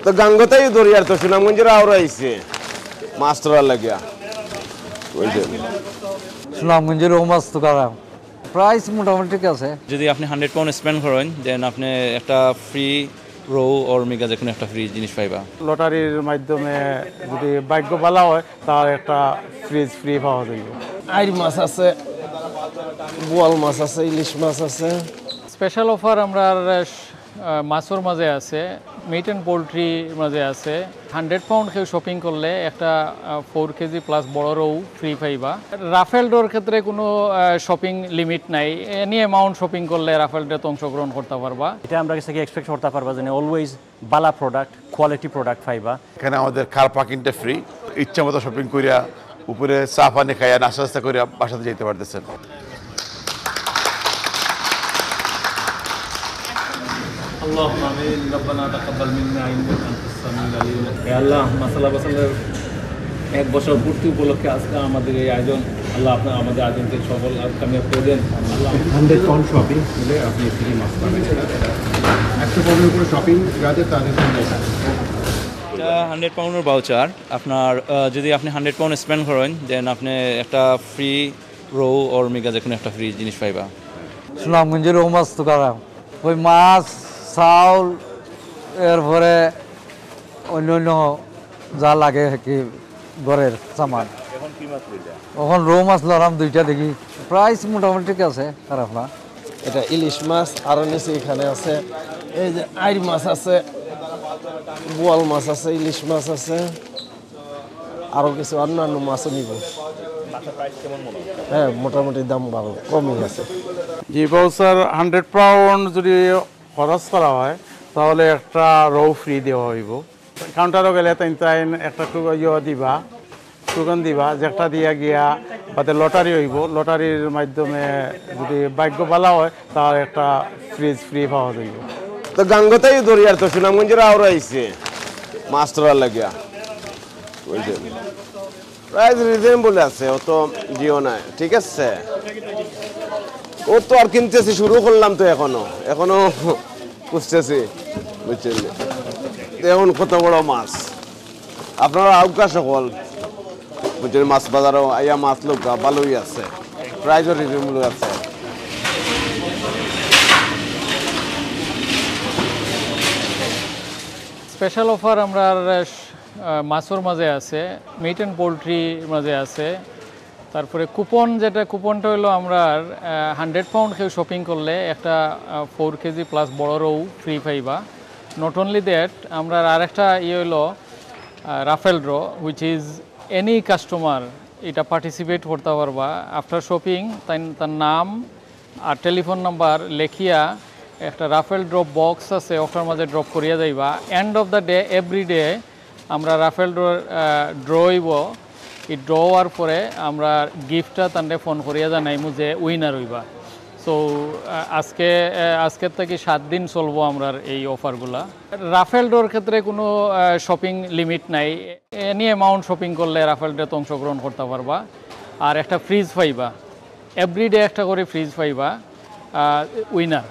তো গাঙ্গতাই দরিয়ার তো সুনামগঞ্জের আওরা আইছে মাছ ধরার লাগিয়া সুনামগঞ্জের রৌ মাছ তো খারাপ প্রাইস মোটামুটি ঠিক আছে। যদি আপনি 100 পাউন্ড স্পেন্ড করেন দেন আপনি একটা ফ্রি রৌ ওর মিগা যে কোনো একটা ফ্রি জিনিস পাইবা। লটারির মাধ্যমে যদি ভাগ্য ভালো হয় তাহলে একটা ফ্রিজ ফ্রি পাওয়া যাবে। আইর মাছ আছে, বোয়াল মাছ আছে, ইলিশ মাছ আছে। স্পেশাল অফার আমরা মাছের মাঝে আছে, মিট অ্যান্ড পোলট্রির মাঝে আছে। 100 পাউন্ড কেউ শপিং করলে একটা 4 কেজি প্লাস বড় রৌ ফ্রি পাইবা। রাফেল ডোর ক্ষেত্রে কোনো শপিং লিমিট নাই, এনি অ্যামাউন্ট শপিং করলে রাফেল ডোতে অংশগ্রহণ করতে পারবা। এটা আমরা কাছে এক্সপেক্ট করতে পারবা যে অলওয়েজ বালা প্রোডাক্ট, কোয়ালিটি প্রোডাক্ট পাইবা। এখানে আমাদের কার পার্কিংটা ফ্রি, ইচ্ছা মতো শপিং করিয়া উপরে চা পানি খাইয়া নাস্তা করিয়া বাসাতে যেতে পারতেছেন। اللهم امين ربنا تقبل منا انك انت السميع العليم يا الله মাসালা বাসালের এক বছর পূর্তি উপলক্ষে আজকে আমাদের এই আয়োজন আল্লাহ আপনার আমাদের আয়োজনকে সফল আর কামিয়াব করে দেন। আল্লাহ 100 পাউন্ড শপিং হলে আপনি ফ্রি মাছ পাবেন। 100 পাউন্ডের উপরে শপিং যাদের তাদের জন্য এটা 100 পাউন্ডের ভাউচার। আপনার যদি আপনি 100 পাউন্ড স্পেন্ড করেন দেন আপনি একটা ফ্রি রৌ ওর মিগা যে কোনো একটা ফ্রি জিনিস পাইবা। সুনামগঞ্জের রৌ মাছ তো খারাপ ওই মাছ চাউল এরপরে অন্য অন্য যা লাগে কি ঘরের সামান। এখন রৌ মাছ লড়াম দুইটা দেখি প্রাইস মোটামুটি ঠিক আছে, খারাপ না। এটা ইলিশ মাছ আরো নিচে এখানে আছে, এই যে আইর মাছ আছে, বোয়াল মাছ আছে, ইলিশ মাছ আছে, আরো কিছু অন্যান্য মাছও নিব। হ্যাঁ, মোটামুটি দাম ভালো কমই আছে। জি ভাউচার 100 পাউন্ড যদি খরচ করা হয় তাহলে একটা রৌ ফ্রি দেওয়া হইব। কাউন্টারও গেলে তাই একটা দিবা, টোকন দিবা, যেটা দিয়া গিয়া বাদে লটারি হইব। লটারির মাধ্যমে যদি ভাগ্য ভালো হয় তাহলে একটা ফ্রিজ ফ্রি পাওয়া যাবে। তো গাঙ্গতাই দরিয়ার তো সুনামগঞ্জের আওরা আইছে মাছ ধরার লাগিয়া প্রাইস রিজনেবল আছে, অত জিও নাই, ঠিক আছে। ও তো আর কিনতেছি, শুরু করলাম তো এখনো খুঁজতেছি, বুঝছেন। এখন কত বড় মাছ আপনারা আউকা সকল বুঝছেন, মাছ বাজারও আইয়া মাছ লোক ভালোই আছে, প্রাইসও রিজনেবল আছে। স্পেশাল অফার আমরা মাছের মাঝে আছে, মিট অ্যান্ড পোলট্রির মাঝে আছে। তারপরে কুপনটা হলো আমরা 100 পাউন্ড কেউ শপিং করলে একটা 4 কেজি প্লাস বড় রৌ ফ্রি পাইবা। নট অনলি দ্যাট, আমরা আরেকটা হলো Rafael draw, which is any customer এটা পার্টিসিপেট করতে পারবা। আফটার শপিং তার নাম আর টেলিফোন নাম্বার লেখিয়া একটা রাফেল ড্রপ বক্স আছে, ওটার মাঝে ড্রপ করিয়া যাইবা। End of the day every day আমরা রাফেল ড্র হইব। এই ড্র হওয়ার পরে আমরা গিফটটা তান্ডে ফোন করিয়া জানাইমু যে উইনার হইবা। সো আজকের থেকে 7 দিন চলবো আমরা এই অফারগুলা। রাফেল ডোর ক্ষেত্রে কোনো শপিং লিমিট নাই, এনি অ্যামাউন্ট শপিং করলে রাফেল ডোতে অংশগ্রহণ করতে পারবা। আর একটা ফ্রিজ পাইবা, এভরিডে একটা করে ফ্রিজ পাইবা উইনার।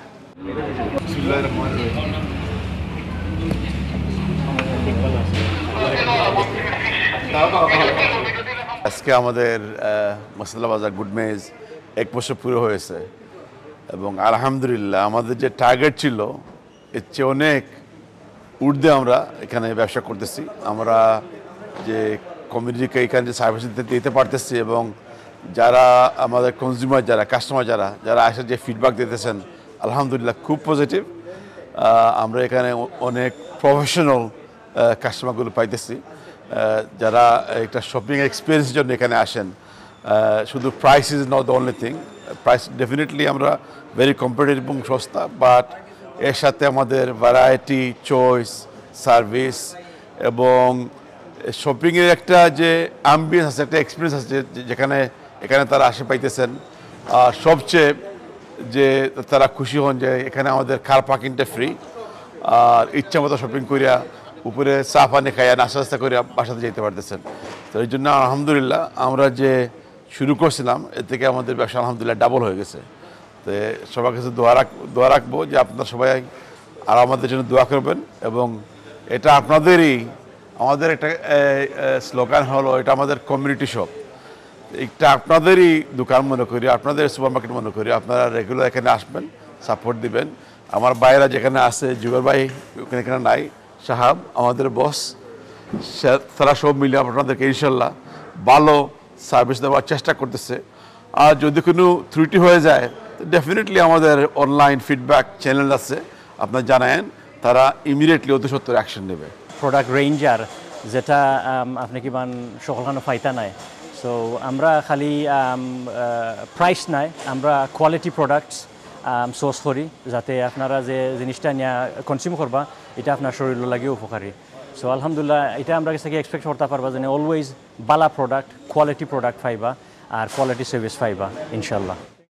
আজকে আমাদের মশলা বাজার গুডমেজ 1 বছর পুরো হয়েছে এবং আলহামদুলিল্লাহ আমাদের যে টার্গেট ছিল এর চেয়ে অনেক ঊর্ধ্বে আমরা এখানে ব্যবসা করতেছি। আমরা যে কমিউনিটিকে এখানে যে সার্ভিস দিতে পারতেছি এবং যারা আমাদের কনজিউমার যারা কাস্টমার যারা আসে যে ফিডব্যাক দিতেছেন আলহামদুলিল্লাহ খুব পজিটিভ। আমরা এখানে অনেক প্রফেশনাল কাস্টমারগুলো পাইতেছি যারা একটা শপিং এক্সপিরিয়েন্সের জন্য এখানে আসেন। শুধু price is not the only thing, price definitely আমরা ভেরি কম্পিটিটিভ এবং সস্তা, বাট এর সাথে আমাদের ভ্যারাইটি, চয়েস, সার্ভিস এবং শপিংয়ের একটা যে অ্যাম্বিয়েন্স আছে, একটা এক্সপিরিয়েন্স আছে এখানে তারা আসে পাইতেছেন। সবচেয়ে যে তারা খুশি হন যে এখানে আমাদের কার পার্কিংটা ফ্রি, আর ইচ্ছা মতো শপিং করিয়া উপরে চা পানি খাইয়া নাস্তা করিয়া বাসাতে যেতে পারতেছেন। তো এই জন্য আলহামদুলিল্লাহ আমরা যে শুরু করছিলাম এর থেকে আমাদের ব্যবসা আলহামদুলিল্লাহ ডাবল হয়ে গেছে। তো সবার কাছে দোয়া রাখবো যে আপনারা সবাই আর আমাদের জন্য দোয়া করবেন এবং এটা আপনাদেরই, আমাদের একটা স্লোগান হলো এটা আমাদের কমিউনিটি শপ। এটা আপনাদেরই দোকান মনে করি, আপনাদের সুপার মার্কেট মনে করি। আপনারা রেগুলার এখানে আসবেন, সাপোর্ট দিবেন। আমার ভাইয়েরা যেখানে আছে, জুবের ভাই এখানে নাই, সাহাব আমাদের বস, তারা সব মিলে আপনাদেরকে ইনশাল্লাহ ভালো সার্ভিস দেওয়ার চেষ্টা করতেছে। আর যদি কোনো ত্রুটি হয়ে যায় ডেফিনেটলি আমাদের অনলাইন ফিডব্যাক চ্যানেল আছে, আপনার জানায়েন, তারা ইমিডিয়েটলি অতি সত্তর অ্যাকশন নেবে। প্রোডাক্ট রেঞ্জার যেটা আপনি কিমান সকলখানো ফাইতা নাই। সো আমরা খালি প্রাইস নাই, আমরা কোয়ালিটি প্রোডাক্টস সোর্স করি যাতে আপনারা যে জিনিসটা নিয়ে কনজিউম করবা এটা আপনার শরীরের লাগেও উপকারী। সো আলহামদুলিল্লাহ এটা আমরা কাছে এক্সপেক্ট করতে পারবা যে অলওয়েজ বালা প্রোডাক্ট, কোয়ালিটি প্রোডাক্ট পাইবা আর কোয়ালিটি সার্ভিস পাইবা ইনশাল্লাহ।